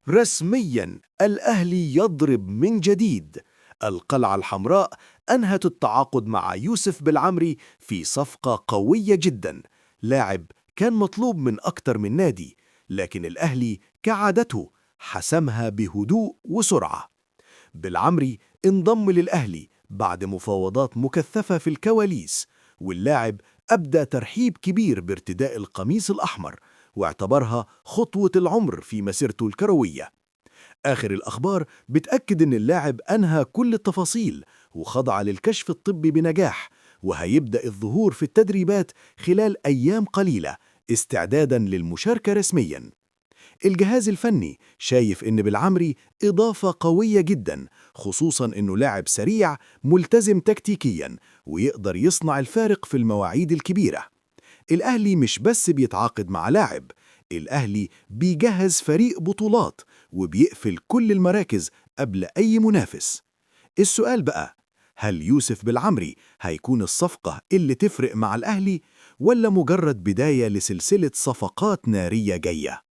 رسمياً الأهلي يضرب من جديد. القلعة الحمراء أنهت التعاقد مع يوسف بالعمري في صفقة قوية جداً. لاعب كان مطلوب من أكتر من نادي، لكن الأهلي كعادته حسمها بهدوء وسرعة. بالعمري انضم للأهلي بعد مفاوضات مكثفة في الكواليس، واللاعب أبدى ترحيب كبير بارتداء القميص الأحمر، واعتبرها خطوة العمر في مسيرته الكروية. آخر الأخبار بتأكد إن اللاعب أنهى كل التفاصيل وخضع للكشف الطبي بنجاح، وهيبدأ الظهور في التدريبات خلال أيام قليلة استعداداً للمشاركة رسمياً. الجهاز الفني شايف إن بالعمري إضافة قوية جداً، خصوصاً إنه لاعب سريع ملتزم تكتيكياً ويقدر يصنع الفارق في المواعيد الكبيرة. الأهلي مش بس بيتعاقد مع لاعب، الأهلي بيجهز فريق بطولات وبيقفل كل المراكز قبل أي منافس. السؤال بقى، هل يوسف بالعمري هيكون الصفقة اللي تفرق مع الأهلي، ولا مجرد بداية لسلسلة صفقات نارية جاية؟